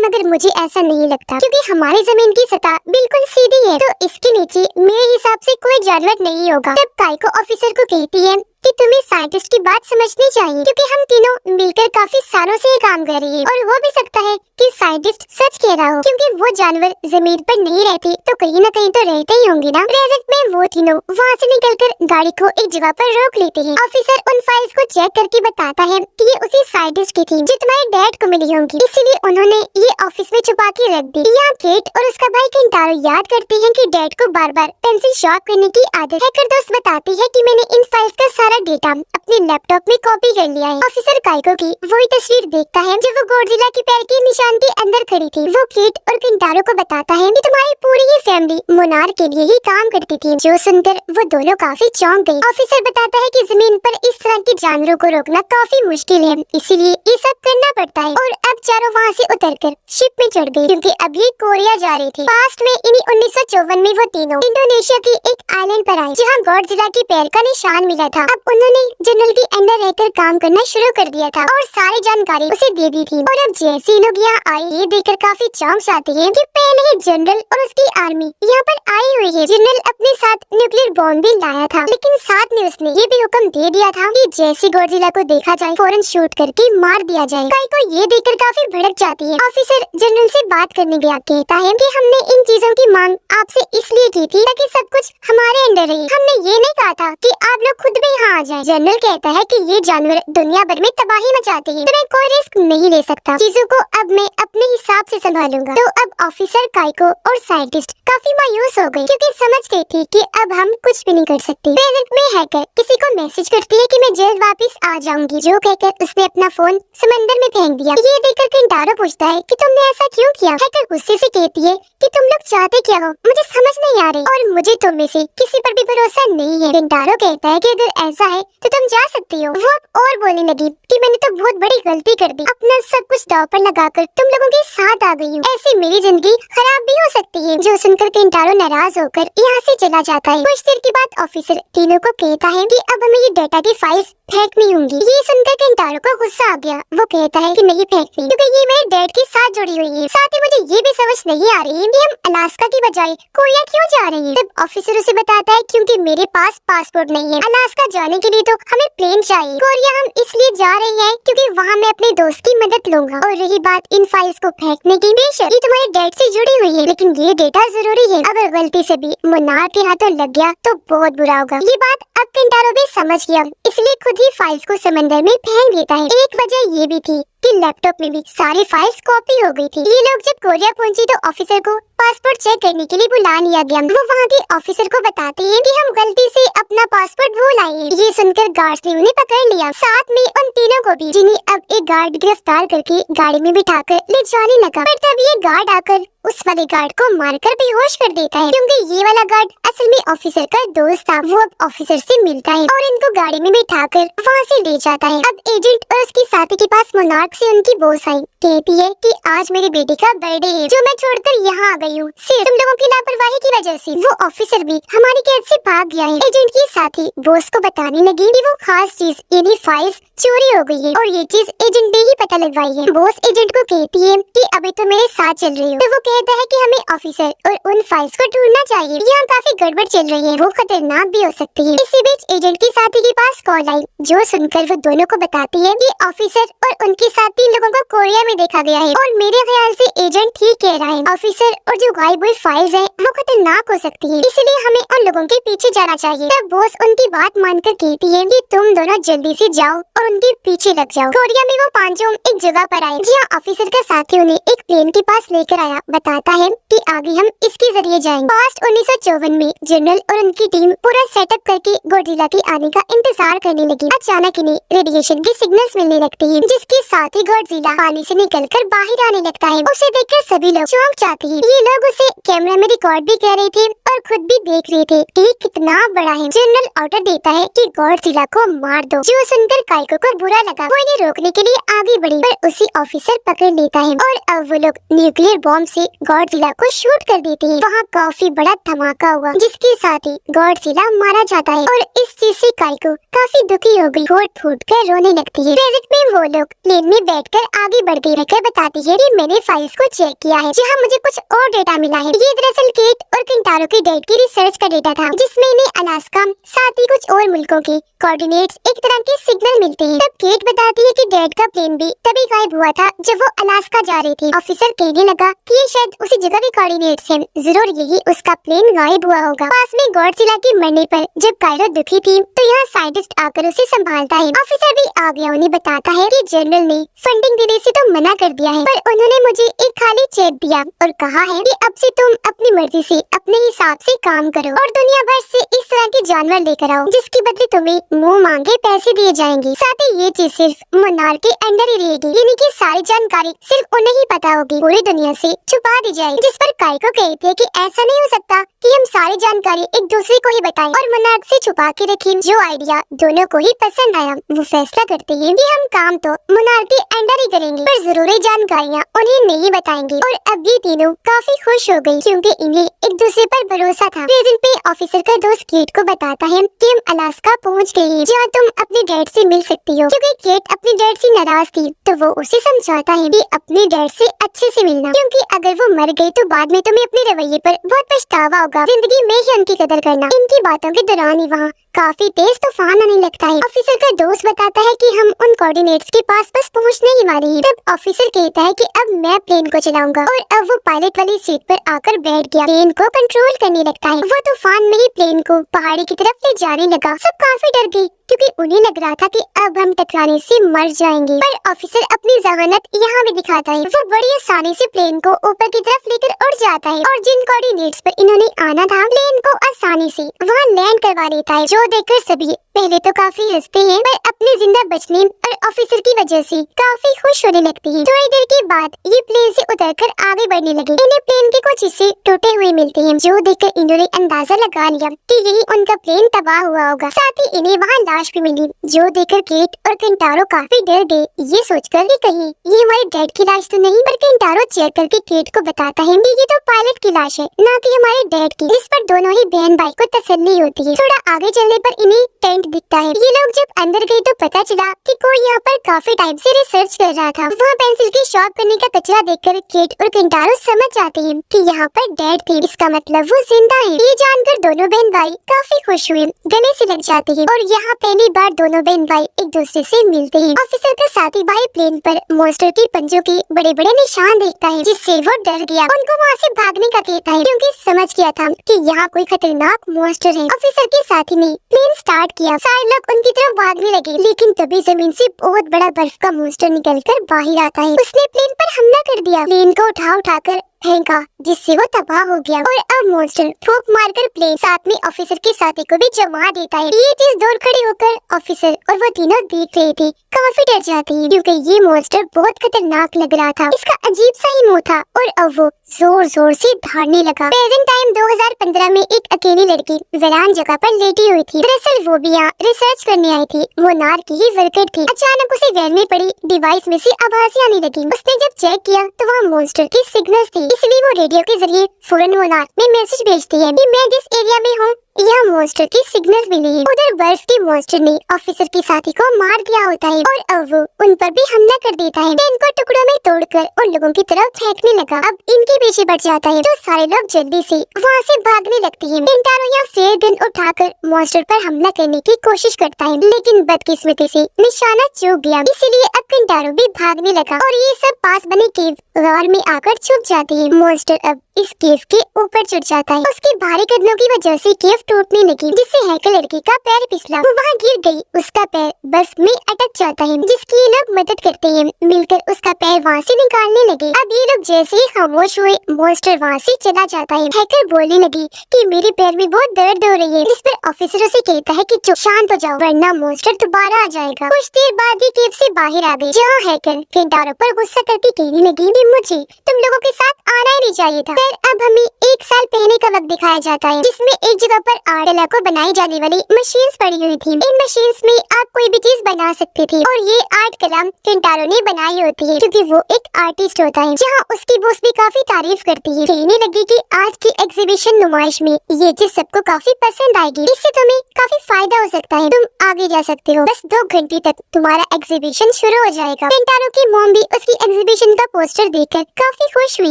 मगर मुझे ऐसा नहीं लगता क्योंकि हमारी जमीन की सतह बिल्कुल सीधी है, तो इसके नीचे मेरे हिसाब से कोई जानवर नहीं होगा। तब काई को ऑफिसर को कहती है कि तुम्हें साइंटिस्ट की बात समझनी चाहिए क्योंकि हम तीनों मिलकर काफी सालों से ये काम कर रही है और हो भी सकता है कि साइंटिस्ट सच कह रहा हो क्योंकि वो जानवर जमीन पर नहीं रहते तो कहीं न कहीं तो रहते ही होंगे ना। प्रेजेंट में वो तीनों वहाँ से निकलकर गाड़ी को एक जगह पर रोक लेते हैं। ऑफिसर उन फाइल्स को चेक करके बताता है कि ये उसी साइंटिस्ट की थी जो तुम्हारे डैड को मिली होंगी, इसीलिए उन्होंने ये ऑफिस में छुपा के रख दी। यहाँ केट और उसका भाई किंटारो याद करते हैं कि डैड को बार बार पेंसिल शॉर्प करने की आदत है। हैकर दोस्त बताती है कि मैंने इन फाइल्स का सारा डेटा अपने लैपटॉप में कॉपी कर लिया है। ऑफिसर काइको की वही तस्वीर देखता है जब वो गॉडजिला के पैर के निशान के अंदर खड़ी थी। वो केट और किंटारो को बताता है कि तुम्हारी पूरी ही फैमिली मोनार के लिए ही काम करती थी, जो सुनकर वो दोनों काफी चौंक गए। ऑफिसर बताता है कि जमीन पर इस तरह के जानवरों को रोकना काफी मुश्किल है, इसीलिए ये सब करना पड़ता है। और अब चारों वहाँ से उतरकर शिप में चढ़ गई क्योंकि अभी कोरिया जा रही थी। पास्ट में इन्हीं 1954 में वो तीनों इंडोनेशिया की एक आइलैंड पर आए जहाँ गॉडजिला के पैर का निशान मिला था। अब उन्होंने जनरल के अंडर रहकर काम करना शुरू कर दिया था और सारी जानकारी उसे दे दी थी। और अब जैसे लोग यहाँ आए ये देखकर काफी चौंक जाते हैं कि पहले ही जनरल और उसकी आर्मी यहाँ पर आई हुई है। जनरल अपने साथ न्यूक्लियर बॉम्ब भी लाया था, लेकिन साथ में उसने ये भी हुक्म दे दिया था कि जैसे गॉडजिला को देखा जाए फौरन शूट करके मार दिया जाए। काई को ये देखकर काफी भड़क जाती है। ऑफिसर जनरल से बात करने गया, कहता है कि हमने इन चीजों की मांग आपसे इसलिए की थी ताकि सब कुछ हमारे अंडर रहे, हमने ये नहीं कहा था कि आप लोग खुद भी यहाँ आ जाएं। जनरल कहता है कि ये जानवर दुनिया भर में तबाही मचाते हैं, तो मैं कोई रिस्क नहीं ले सकता, चीजों को अब मैं अपने हिसाब से संभालूंगा। तो अब ऑफिसर काइको और साइंटिस्ट काफी मायूस हो गए क्योंकि समझ गए थे कि अब हम कुछ भी नहीं कर सकते। प्रेजेंट में हैकर किसी को मैसेज करती है कि मैं जल्द वापस आ जाऊंगी, जो कहकर उसने अपना फोन समंदर में फेंक दिया। ये देखकर किंटारो पूछता है कि तुमने ऐसा क्यों किया। हैकर गुस्से से कहती है कि तुम लोग चाहते क्या हो, मुझे समझ नहीं आ रही और मुझे तुम में से किसी पर भी भरोसा नहीं है। किंटारो कहता है कि अगर ऐसा है तो तुम जा सकती हो। वो अब और बोलने लगी कि मैंने तो बहुत बड़ी गलती कर दी, अपना सब कुछ दांव पर लगाकर तुम लोगों के साथ आ गई हूँ, ऐसे मेरी जिंदगी खराब भी हो सकती है। जो सुनकर किंटारो नाराज होकर यहाँ से चला जाता है। कुछ देर के बाद ऑफिसर तीनों को कहता है कि अब हमें ये डेटा की फाइल्स फेंकनी होंगी। ये सुनकर किंटारो को गुस्सा आ गया। वो कहता है कि नहीं फेंकनी क्योंकि ये मेरे डैड के साथ जुड़ी हुई है। साथ ही मुझे ये भी समझ नहीं आ रही है कि हम अलास्का की बजाय कोरिया क्यों जा रहे हैं। तब ऑफिसर उसे बताता है क्योंकि मेरे पास पासपोर्ट नहीं है, अलास्का जाने के लिए तो हमें प्लेन चाहिए। कोरिया हम इसलिए जा रहे हैं क्योंकि वहाँ मैं अपने दोस्त की मदद लूंगा। और रही बात इन फाइल्स को फेंकने की, बेशक ये तुम्हारे डैड से जुड़ी हुई है, लेकिन ये डेटा जरूरी है। अगर गलती से भी मुन्नार के हाथों लग गया तो बहुत बुरा होगा। ये बात अब किंटारो भी समझ गया, इसलिए खुद ही फाइल्स को समंदर में फेंक देता है। एक वजह ये भी थी कि लैपटॉप में भी सारी फाइल्स कॉपी हो गई थी। ये लोग जब कोरिया पहुंचे तो ऑफिसर को पासपोर्ट चेक करने के लिए बुला लिया गया। वो वहाँ के ऑफिसर को बताते हैं कि हम गलती से अपना पासपोर्ट भूल आए हैं। ये सुनकर गार्ड्स ने उन्हें पकड़ लिया, साथ में उन तीनों को भी, जिन्हें अब एक गार्ड गिरफ्तार करके गाड़ी में बिठाकर ले जाने लगा। पर तब ये गार्ड आकर उस वाले गार्ड को मारकर बेहोश कर देता है क्योंकि ये वाला गार्ड असल में ऑफिसर का दोस्त था। वो अब ऑफिसर से मिलता है और इनको गाड़ी में बिठाकर वहाँ से ले जाता है। अब एजेंट और उसकी साथी के पास मोनार्क से उनकी बॉस आई, कहती है कि आज मेरी बेटी का बर्थडे है जो मैं छोड़कर यहाँ आ गई हूँ सिर्फ तुम लोगों की लापरवाही की वजह से। वो ऑफिसर भी हमारी कैद से भाग गया है। एजेंट की साथी बॉस को बताने लगी कि वो खास चीज यानी फाइल्स चोरी हो गई है और ये चीज एजेंट ने ही पता लगवाई है। बॉस एजेंट को कहती है कि अभी तो मेरे साथ चल रही हो। तो वो कहता है कि हमें ऑफिसर और उन फाइल्स को ढूंढना चाहिए, यहाँ काफी गड़बड़ चल रही है, वो खतरनाक भी हो सकती है। इसी बीच एजेंट की साथी के पास कॉल आई, जो सुनकर वो दोनों को बताती है कि ऑफिसर और उनके साथी लोगों को कोरिया में देखा गया है। और मेरे ख्याल से एजेंट ठीक कह रहा है, ऑफिसर और जो गायब हुई फाइल्स है वो खतरनाक हो सकती है, इसलिए हमें उन लोगों के पीछे जाना चाहिए। तब बॉस उनकी बात मानकर कहती है कि तुम दोनों जल्दी से जाओ और उनके पीछे लग जाओ। कोरिया में वो पांचों एक जगह पर आए जहाँ ऑफिसर का साथी उन्हें एक प्लेन के पास लेकर आया। बताता है कि आगे हम इसके जरिए जाएंगे। पास्ट 1954 में जनरल और उनकी टीम पूरा सेटअप करके गॉडजिला के आने का इंतजार करने लगी। अचानक इन्हें रेडिएशन के सिग्नल्स मिलने लगते हैं, जिसके साथ साथ ही गॉडजिला पानी से निकलकर बाहर आने लगता है। उसे देखकर सभी लोग चौंक जाते हैं। ये लोग उसे कैमरा में रिकॉर्ड भी कर रहे थे और खुद भी देख रहे थे कि कितना बड़ा है। जनरल ऑर्डर देता है कि गॉडजिला को मार दो, जो सुनकर काइको को बुरा लगा। वो इन्हें रोकने के लिए आगे बढ़ी पर उसी ऑफिसर पकड़ लेता है और अब वो लोग न्यूक्लियर बॉम्ब से गॉडजिला को शूट कर देते हैं। वहाँ काफी बड़ा धमाका हुआ, जिसके साथ ही गॉडजिला मारा जाता है और इस चीज से काइको काफी दुखी हो गई, फूट फूट कर रोने लगती है। प्रेजेंट में वो लोग प्लेन में बैठकर आगे बढ़ गई रहकर बताती है कि मैंने फाइल्स को चेक किया है, जहाँ मुझे कुछ और डेटा मिला है। ये दरअसल केट और किंटारो की डेट की रिसर्च का डेटा था, जिसमें इन्हें अलास्का साथ ही कुछ और मुल्कों के कोऑर्डिनेट्स एक तरह के सिग्नल मिलते हैं। तब केट बताती है कि डैड का प्लेन भी तभी गायब हुआ था जब वो अलास्का जा रहे थे। ऑफिसर कहने लगा कि ये शायद उसी जगह के कोऑर्डिनेट्स हैं, जरूर यही उसका प्लेन गायब हुआ होगा। पास में गॉडजिला के मरने पर जब काइरो दुखी थी तो यहाँ साइंटिस्ट आकर उसे संभालता है। ऑफिसर भी आ गया, उन्हें बताता है कि जनरल ने फंडिंग देने से तो मना कर दिया है, पर उन्होंने मुझे एक खाली चेक दिया और कहा है कि अब से तुम अपनी मर्जी से अपने हिसाब से काम करो और दुनिया भर से इस तरह के जानवर लेकर आओ, जिसके बदले तुम्हें मुंह मांगे पैसे दिए जाएंगे। साथ ही ये चीज सिर्फ मोनार्क के अंडर ही रहेगी, यानी कि सारी जानकारी सिर्फ उन्हें ही पता होगी, पूरी दुनिया से छुपा दी जाएगी। जिस पर काइको कहती है कि ऐसा नहीं हो सकता कि हम सारी जानकारी एक दूसरे को ही बताएं और मोनार्क से छुपा के रखें। जो आइडिया दोनों को ही पसंद आया, वो फैसला करते हैं कि हम काम तो मोनार्क के अंडर ही करेंगे, पर जरूरी जानकारियाँ उन्हें नहीं बताएंगे। और अब ये तीनों काफी खुश हो गई, क्योंकि इन्हें एक दूसरे पर भरोसा था। प्रेजेंट पे ऑफिसर का दोस्त केट को बताता है कि हम अलास्का पहुंच गए हैं, जहाँ तुम अपने डैड से मिल सकती हो। क्योंकि केट अपने डैड से नाराज थी, तो वो उसे समझाता है कि अपने डैड से अच्छे से मिलना, क्योंकि अगर वो मर गए तो बाद में तुम्हें अपने रवैये पर बहुत पछतावा होगा। जिंदगी में ही उनकी कदर करना। इनकी बातों के दौरान ही वहाँ काफी तेज तूफान आने लगता है। ऑफिसर का दोस्त बताता है कि हम उन कोऑर्डिनेट्स के पास बस पहुंचने ही वाले हैं। तब ऑफिसर कहता है कि अब मैं प्लेन को चलाऊंगा और अब वो पायलट वाली सीट पर आकर बैठ गया, प्लेन को कंट्रोल करने लगता है। वो तूफान में ही प्लेन को पहाड़ी की तरफ ले जाने लगा। सब काफी डर गए, क्योंकि उन्हें लग रहा था कि अब हम टकराने से मर जाएंगे। पर ऑफिसर अपनी जहानत यहाँ भी दिखाता है। वो बड़ी आसानी से प्लेन को ऊपर की तरफ लेकर उड़ जाता है और जिन कोऑर्डिनेट्स पर इन्होंने आना था, प्लेन को आसानी से वहाँ लैंड करवा लेता है, जो देखकर सभी पहले तो काफी हंसते हैं, पर अपने जिंदा बचने और ऑफिसर की वजह से काफी खुश होने लगती हैं। थोड़ी देर के बाद ये प्लेन से उतरकर आगे बढ़ने लगे। इन्हें प्लेन के कुछ हिस्से टूटे हुए मिलते हैं, जो देखकर इन्होंने अंदाजा लगा लिया कि यही उनका प्लेन तबाह हुआ होगा। साथ ही इन्हें वहाँ लाश भी मिली, जो देखकर केट और किंटारो काफी डर गए, ये सोचकर कि कहीं ये हमारे डैड की लाश तो नहीं। पर किंटारो चेक करके केट को बताता है कि ये तो पायलट की लाश है, न कि हमारे डैड की। इस पर दोनों ही बहन भाई को तसल्ली होती है। थोड़ा आगे चलने पर इन्हें टेंट दिखता है। ये लोग जब अंदर गए तो पता चला कि कोई यहाँ पर काफी टाइम से रिसर्च कर रहा था। वहाँ पेंसिल की शॉप करने का कचरा देखकर केट और किंटारो समझ जाते हैं कि यहाँ पर डैड थे, इसका मतलब वो जिंदा है। ये जानकर दोनों बहन भाई काफी खुश हुए, गले से लग जाते हैं और यहाँ पहली बार दोनों बहन भाई एक दूसरे से मिलते हैं। ऑफिसर का साथी भाई प्लेन पर मॉन्स्टर की पंजों के बड़े बड़े निशान देखता है, जिससे वो डर गया। उनको वहाँ से भागने का कहता है, क्योंकि समझ गया था कि यहाँ कोई खतरनाक मॉन्स्टर है। ऑफिसर के साथी ने प्लेन स्टार्ट किया, सारे लोग उनकी तरफ भागने लगे, लेकिन तभी जमीन से बहुत बड़ा बर्फ का मॉन्स्टर निकलकर बाहर आता है। उसने प्लेन पर हमला कर दिया, प्लेन को उठाकर फेंका, जिससे वो तबाह हो गया। और अब मॉन्स्टर फूंक मारकर प्लेन साथ में ऑफिसर के साथी को भी जमा देता है। ये चीज दूर खड़े होकर ऑफिसर और वो तीनों देख रहे थे, काफी डर जाते हैं, क्योंकि ये मॉन्स्टर बहुत खतरनाक लग रहा था। इसका अजीब सा ही मुंह था और अब वो जोर जोर से दौड़ने लगा। प्रेजेंट टाइम 2015 में एक अकेली लड़की वीरान जगह पर लेटी हुई थी। दरअसल वो भी यहाँ रिसर्च करने आई थी, वो नार की ही वर्कर थी। अचानक उसे वैन में पड़ी डिवाइस में से आवाजें आने लगी। उसने जब चेक किया तो वहाँ मॉन्स्टर की सिग्नल्स थी, इसलिए वो रेडियो के जरिए फौरन मोनार्क में मैसेज भेजती है कि मैं जिस एरिया में हूँ यहाँ मॉन्स्टर की सिग्नल्स मिली हैं। उधर बर्फ के मॉन्स्टर ने ऑफिसर के साथी को मार दिया होता है और अब वो उन पर भी हमला कर देता है। इनको टुकड़ों में तोड़कर उन लोगों की तरफ फेंकने लगा। अब इनके पीछे बढ़ जाता है, तो सारे लोग जल्दी से वहाँ से भागने लगते हैं। किंटारो यहाँ से गन उठाकर मॉन्स्टर पर हमला करने की कोशिश करता है, लेकिन बदकिस्मती से निशाना चूक गया, इसीलिए अब किंटारो भी भागने लगा और ये सब पास बने केव गार में आकर छुप जाते हैं। मॉन्स्टर अब इस केव के ऊपर चढ़ जाता है। उसके भारी कदमों की वजह से केव टूटने लगी, जिससे हैकर लड़की का पैर फिसला, वो वहाँ गिर गई। उसका पैर बर्फ में अटक जाता है, जिसकी ये लोग मदद करते हैं। मिलकर उसका पैर वहाँ से निकालने लगे। अब ये लोग जैसे ही खामोश हुए हुए मॉन्स्टर वहाँ से चला जाता है। हैकर बोलने लगी कि मेरे पैर में बहुत दर्द हो रही है, जिस पर ऑफिसर उसे कहता है कि चुप शांत हो जाओ वरना मॉन्स्टर दोबारा आ जाएगा। कुछ देर बाद ही केव से बाहर आ गई, जहाँ हैकर केंटारो पर गुस्सा करके कहने लगी कि मुझे तुम लोगों के साथ आना ही नहीं चाहिए था। फिर अब हमें 1 साल पहले का वक्त दिखाया जाता है, जिसमें एक जगह पर आर्ट को बनाई जाने वाली मशीन्स पड़ी हुई थी। इन मशीन्स में आप कोई भी चीज बना सकते थे और ये आर्ट कला केंटारो ने बनाई होती है क्योंकि वो एक आर्टिस्ट होता है। जहाँ उसकी बॉस भी काफी तारीफ करती है, कहने लगी कि आज की एग्जीबिशन नुमाइश में ये चीज सबको काफी पसंद आएगी, इससे तुम्हें काफी फायदा हो सकता है, तुम आगे जा सकते हो। बस 2 घंटे तक तुम्हारा एग्जीबिशन शुरू हो जाएगा। केंटारो की मॉम भी उसकी एग्जीबिशन का पोस्टर देखकर काफी खुश हुई।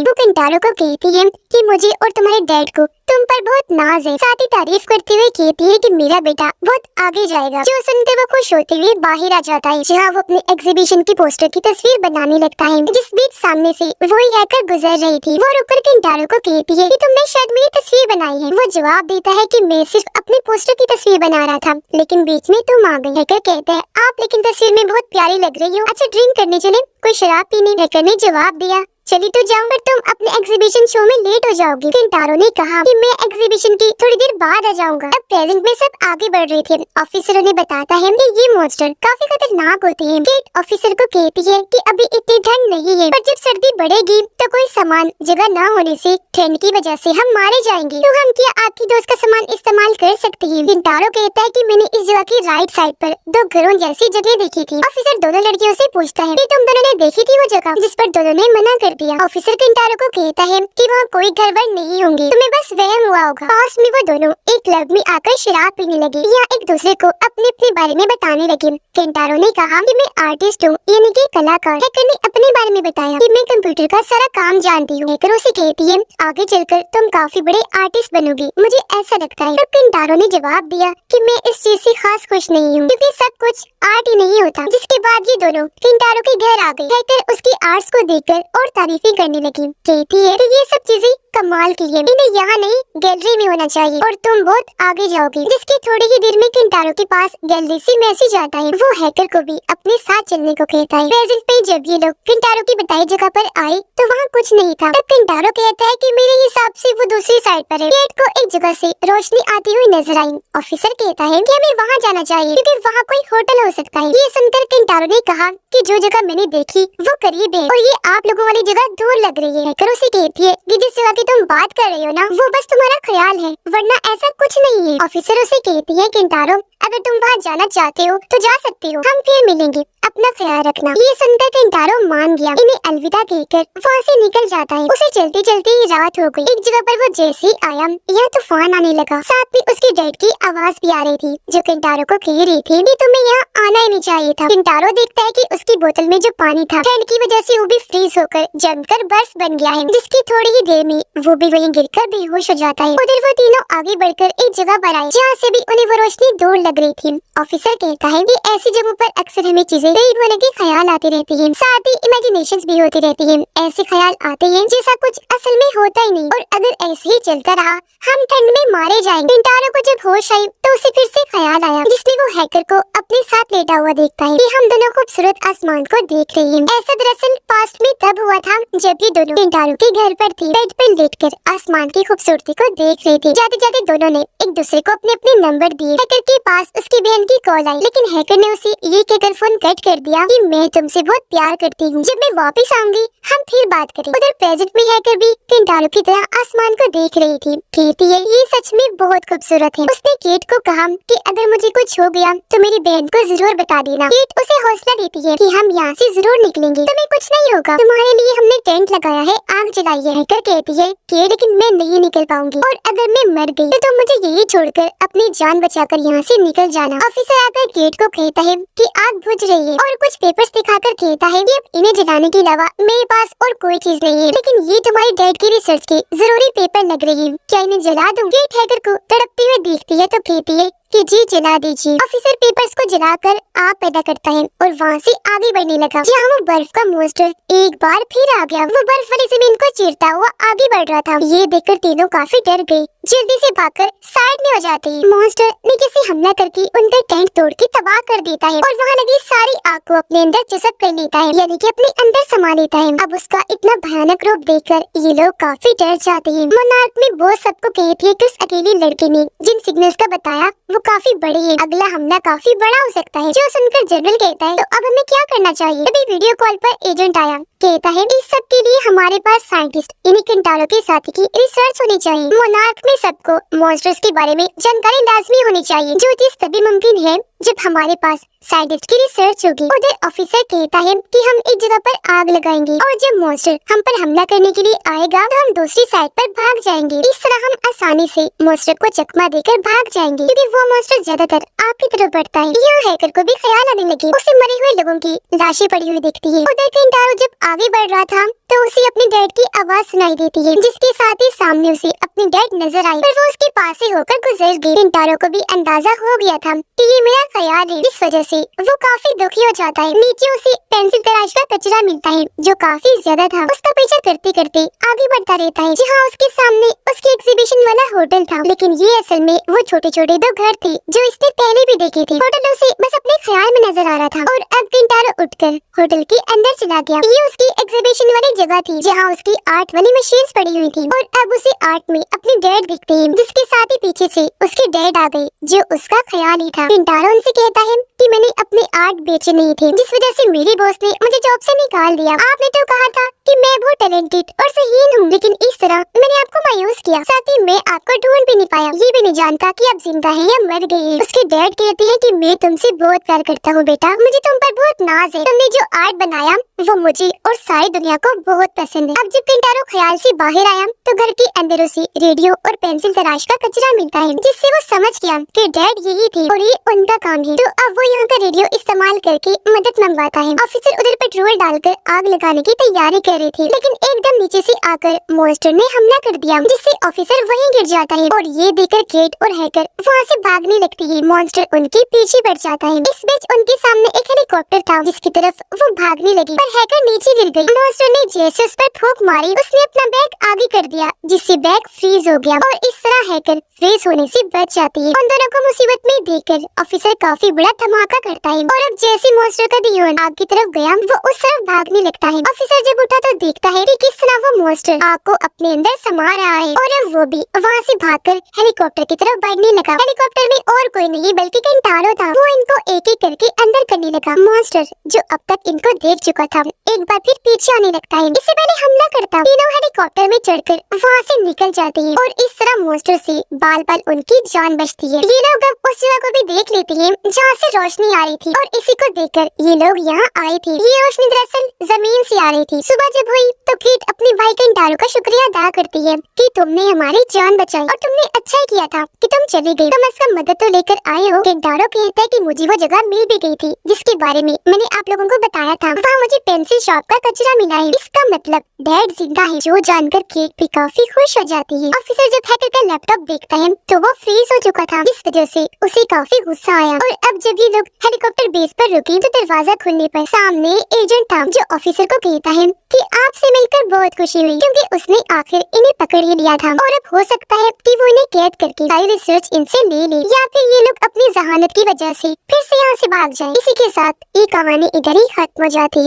वो केंटारो को कहती है कि मुझे और तुम्हारे डैड को तुम पर बहुत नाज है, साथ ही तारीफ करते हुए कहती है कि मेरा बेटा बहुत आगे जाएगा। जो सुनते वो खुश होते हुए बाहर आ जाता है, जहाँ वो अपने एग्जीबिशन की पोस्टर की तस्वीर बनाने लगता है। जिस बीच सामने से वही हैकर गुजर रही थी। वो रुककर केंटारो को कहती है कि तुमने शायद मेरी तस्वीर बनाई है। वो जवाब देता है कि मैं सिर्फ अपने पोस्टर की तस्वीर बना रहा था, लेकिन बीच में तुम आ गई। हैकर कहता है आप लेकिन तस्वीर में बहुत प्यारी लग रही हो, अच्छा ड्रिंक करने चले, कोई शराब पीने? हैकर ने जवाब दिया चली तो जाऊं, पर तुम अपने एग्जीबिशन शो में लेट हो जाओगी। केंटारो ने कहा कि मैं एग्जीबिशन की थोड़ी देर बाद आ जाऊंगा। अब प्रेजेंट में सब आगे बढ़ रहे थे। ऑफिसरों ने बताता है कि ये मॉन्स्टर काफी खतरनाक होते हैं। केट ऑफिसर को कहती है कि अभी इतनी ठंड नहीं है, पर जब सर्दी बढ़ेगी तो कोई सामान जगह न होने से ठंड की वजह से हम मारे जाएंगे, तो हम क्या आपकी दोस्त का सामान इस्तेमाल कर सकते हैं? केंटारो कहता है कि मैंने इस जगह की राइट साइड पर 2 घरों जैसी जगह देखी थी। ऑफिसर दोनों लड़कियों से पूछता है कि तुम दोनों ने देखी थी वो जगह, जिस पर दोनों ने मना कर दिया। ऑफिसर केंटारो को कहता है कि वहाँ कोई घर वर नहीं होंगे, तुम्हें बस वहम हुआ होगा। पास में वो दोनों एक क्लब में आकर शराब पीने लगे या एक दूसरे को अपने अपने बारे में बताने लगे। केंटारो ने कहा कि मैं आर्टिस्ट हूँ, यानी कि कलाकार। हैकर ने अपने बारे में बताया कि मैं कंप्यूटर का सारा काम जानती हूँ। हैकर उसे कहती है आगे चलकर तुम काफी बड़े आर्टिस्ट बनोगी, मुझे ऐसा लगता है। तब केंटारो ने जवाब दिया कि मैं इस चीज से खास खुश नहीं हूँ, क्योंकि सब कुछ आर्ट ही नहीं होता। जिसके बाद ये दोनों केंटारो के घर आ गए। हैकर उसकी आर्ट्स को देखकर और तारीफें करने लगी, कहती है कि ये सब चीजें कमाल की है, इन्हें यहाँ नहीं गैलरी में होना चाहिए और तुम बहुत आगे जाओगी। जिसकी थोड़ी ही देर में केंटारो के पास गैलरी से मैसेज आता है। वो हैकर को भी अपने साथ चलने को कहता है। प्रेजेंट में जब ये लोग केंटारो की बताई जगह पर आए तो वहाँ कुछ नहीं था। तब केंटारो कहता है कि मेरे हिसाब से वो दूसरी साइड पर है। केट को एक जगह से रोशनी आती हुई नजर आई। ऑफिसर कहता है कि हमें वहाँ जाना चाहिए क्योंकि वहाँ कोई होटल हो सकता है। ये सुनकर केंटारो ने कहा कि जो जगह मैंने देखी वो करीब है और ये आप लोगों वाली जगह दूर लग रही है। हैकर उसे कहती है कि जिस जगह की तुम बात कर रही हो ना, वो बस तुम्हारा ख्याल है, वरना ऐसा कुछ नहीं है। ऑफिसर उसे कहती है केंटारो अगर तुम वहाँ जाना चाहते हो तो जा सकते हो, हम फिर मिलेंगे, अपना ख्याल रखना। ये सुनकर केंटारो मान गया। इन्हें अलविदा कहकर वहाँ से निकल जाता है। उसे चलते चलते ही रात हो गई। एक जगह पर वो जैसे आया यहाँ तूफान आने लगा। साथ में उसके डैड की आवाज भी आ रही थी जो केंटारो को कह रही थी कि तुम्हें यहाँ आना ही नहीं चाहिए था। केंटारो देखता है कि उसकी बोतल में जो पानी था ठंड की वजह से वो भी फ्रीज होकर जमकर बर्फ बन गया है, जिसकी थोड़ी ही देर में वो भी वहीं गिरकर बेहोश हो जाता है। उधर वो तीनों आगे बढ़कर एक जगह पर आए जहाँ से भी उन्हें वो रोशनी दूर लग रही थी। ऑफिसर कहता है कि ऐसी जगहों पर अक्सर हमें चीजें कई होने के ख्याल आते रहते हैं, साथ ही इमेजिनेशंस भी होती रहती हैं। ऐसे ख्याल आते हैं जैसा कुछ असल में होता ही नहीं और अगर ऐसे ही चलता रहा हम ठंड में मारे जाएंगे। केंटारो को जब होश आई तो उसे फिर से ख्याल आया, जिसमें वो हैकर को अपने साथ लेटा हुआ देखता है कि हम दोनों खूबसूरत आसमान को देख रहे हैं। ऐसा दरअसल पास्ट में तब हुआ था जब ये दोनों केंटारो के घर पर थी, बेड पर लेटकर आसमान की खूबसूरती को देख रहे थे। जाते जाते दोनों ने एक दूसरे को अपने अपने नंबर दिए। हैकर के पास उसकी बहन की कॉल आई, लेकिन हैकर ने उसे ये कहकर फोन कट कर दिया कि मैं तुमसे बहुत प्यार करती हूँ, जब मैं वापस आऊंगी हम फिर बात करें। उधर प्रेजेंट में हैकर भी केंटारो की तरह आसमान को देख रही थी। कहती है ये सच में बहुत खूबसूरत है। उसने केट को कहा कि अगर मुझे कुछ हो गया तो मेरी बहन को जरूर बता देना। केट उसे हौसला देती है कि हम यहाँ से जरूर निकलेंगे, तुम्हें कुछ नहीं होगा, तुम्हारे लिए हमने टेंट लगाया है, आग जलाई है। हैकर कहती है कि लेकिन मैं नहीं निकल पाऊंगी और अगर मैं मर गई तो तुम मुझे यही छोड़कर अपनी जान बचाकर यहाँ से निकल जाना। ऑफिसर आकर केट को कहता है कि आग बुझ रही है और कुछ पेपर्स दिखाकर कहता है कि अब इन्हें जलाने के अलावा मेरे पास और कोई चीज नहीं है, लेकिन ये तुम्हारी डैड की रिसर्च के जरूरी पेपर लग रही है, क्या इन्हें जला दूं? केट हैकर को तड़पते हुए देखती है तो कहती है कि जी जला दीजिए। ऑफिसर पेपर्स को जलाकर आग पैदा करता है और वहाँ से आगे बढ़ने लगा। जहाँ वो बर्फ का मॉन्स्टर एक बार फिर आ गया। वो बर्फ वाली जमीन को चीरता हुआ आगे बढ़ रहा था। ये देखकर तीनों काफी डर गए। जल्दी से भागकर साइड में हो जाते हैं। मॉन्स्टर नीचे से हमला करके उनका टेंट तोड़ के तबाह कर देता है और वहाँ लगी सारी आग को अपने अंदर चसक कर लेता है, यानी कि अपने अंदर समा लेता है। अब उसका इतना भयानक रूप देखकर ये लोग काफी डर जाते हैं। मोनार्क में बॉस सबको कही थी कि उस अकेले लड़के ने जिन सिग्नल्स का बताया वो काफी बड़े हैं। अगला हमला काफी बड़ा हो सकता है। जो सुनकर जनरल कहता है तो अब हमें क्या करना चाहिए। तभी वीडियो कॉल पर एजेंट आया, कहता है इस सब के लिए हमारे पास साइंटिस्ट इन्हीं किंटारो के साथी की रिसर्च होनी चाहिए। मोनार्क में सबको मॉन्स्टर्स के बारे में जानकारी लाजमी होनी चाहिए, जो चीज तभी मुमकिन है जब हमारे पास साइंटिस्ट की रिसर्च होगी। उधर ऑफिसर कहता है कि हम एक जगह पर आग लगाएंगे और जब मॉन्स्टर हम पर हमला करने के लिए आएगा तो हम दूसरी साइड पर भाग जाएंगे। इस तरह हम आसानी से मॉन्स्टर को चकमा देकर भाग जाएंगे, क्योंकि वो मॉन्स्टर ज्यादातर आग की तरफ बढ़ता है। यह हैकर को भी ख्याल आने लगे। उसे मरे हुए लोगों की लाशें पड़ी हुई दिखती है। उधर किंटारो जब आगे बढ़ रहा था तो उसे अपने डैड की आवाज सुनाई देती है, जिसके साथ ही सामने उसे अपनी डैड नजर आई, पर वो उसके पास से होकर गुजर गई। किंटारो को भी अंदाजा हो गया था कि ये मेरा ख्याल है। इस वजह से वो काफी दुखी हो जाता है। नीचे उसे पेंसिल तराश का कचरा मिलता है जो काफी ज्यादा था। उसका पीछा करते करते आगे बढ़ता रहता है, जहाँ उसके सामने उसके एग्जीबिशन वाला होटल था। लेकिन ये असल में वो छोटे छोटे दो घर थे जो इसने पहले भी देखे थे। होटल उसे बस अपने ख्याल में नजर आ रहा था और अब किंटारो उठकर होटल के अंदर चला गया। ये उसकी एग्जीबिशन वाली जगह थी जहाँ उसकी आर्ट वाली मशीन्स पड़ी हुई थी और अब उसे आर्ट में अपने डैड दिखते हैं, जिसके साथ ही पीछे से उसके डैड आ गए जो उसका ख्याल ही था। किंटारो उनसे कहता है कि मैंने अपने आर्ट बेचे नहीं थे, जिस वजह से मेरे बॉस ने मुझे जॉब से निकाल दिया। आपने तो कहा था कि मैं बहुत टैलेंटेड और सहीन हूँ, लेकिन इस तरह मैंने आपको मायूस किया। साथ ही मैं आपको ढूंढ भी नहीं पाया, ये भी नहीं जानता कि आप जिंदा हैं या मर गए हैं। उसके डैड कहते हैं कि मैं तुमसे बहुत प्यार करता हूँ बेटा, मुझे तुम पर बहुत नाज है। तुमने जो आर्ट बनाया वो मुझे और सारी दुनिया को बहुत पसंद है। अब जब किंटारो ख्याल से बाहर आया तो घर के अंदर उसे रेडियो और पेंसिल तराश का कचरा मिलता है, जिससे वो समझ गया कि डैड यही थे और ये उनका काम है। तो अब वो यहाँ का रेडियो इस्तेमाल करके मदद मंगवाता है। ऑफिसर उधर पेट्रोल डालकर आग लगाने की तैयारी कर रहे थे, लेकिन एकदम नीचे से आकर मॉन्स्टर ने हमला कर दिया, जिससे ऑफिसर वहीं गिर जाता है और ये देखकर केट और हैकर वहाँ से भागने लगती है। मॉन्स्टर उनके पीछे बढ़ जाता है। इस बीच उनके सामने एक हेलीकॉप्टर था जिसकी तरफ वो भागने लगी, पर हैकर नीचे गिर गई। मॉन्स्टर ने जैसे उस पर फूंक मारी, उसने अपना बैग आगे कर दिया, जिससे बैग फ्रीज हो गया और इस तरह हैकर फ्रीज होने से बच जाती है। उन दोनों को मुसीबत में देखकर ऑफिसर काफी बड़ा धमाका करता है और अब जैसे मॉन्स्टर का ध्यान आग की तरफ गया वो उस तरफ भागने लगता है। ऑफिसर जब उठा तो देखता है कि किस तरह वो मॉन्स्टर आग को अपने अंदर समा रहा है और अब वो भी वहाँ से भागकर हेलीकॉप्टर की तरफ बढ़ने लगा। हेलीकॉप्टर में और कोई नहीं बल्कि किंटारो था। वो इनको एक एक करके अंदर करने लगा। मॉन्स्टर जो अब तक इनको देख चुका था एक बार फिर पीछे आने लगता है। इससे पहले हमला करता तीनों हेलीकॉप्टर में चढ़कर वहाँ से निकल जाते हैं और इस तरह मॉन्स्टर से बाल बाल उनकी जान बचती है। ये लोग अब उस जगह को भी देख लेते हैं जहाँ से रोशनी आ रही थी और इसी को देखकर ये लोग यहाँ आए थे। ये रोशनी दरअसल जमीन से आ रही थी। सुबह जब हुई तो कीट अपने भाई किंटारो का शुक्रिया अदा करती है कि तुमने हमारी जान बचाई और तुमने अच्छा ही किया था कि तुम चली गई, कम से कम मदद तो लेकर आए हो। किंटारो कहता है कि मुझे वो जगह मिल भी गई थी जिसके बारे में मैंने आप लोगों को बताया था। वहाँ मुझे पेंसिल शॉप का कचरा मिला है। इसका मतलब डैड जिंदा है, जो जानकर केट भी काफी खुश हो जाती है। ऑफिसर जब हैकर का लैपटॉप देखता है तो वो फ्रीज हो चुका था, जिस वजह से उसे काफी गुस्सा आया और अब जब ये लोग हेलीकॉप्टर बेस पर रुके तो दरवाजा खुलने पर सामने एजेंट था जो ऑफिसर को कहता है कि आपसे मिलकर बहुत खुशी हुई, क्योंकि उसने आखिर इन्हें पकड़ ही लिया था और अब हो सकता है कि वो इन्हें कैद करके सारी रिसर्च इनसे ले ले या फिर ये लोग अपनी जहानत की वजह से फिर से यहाँ से भाग जाएं। इसी के साथ ये कहानी इधर ही खत्म हो जाती है।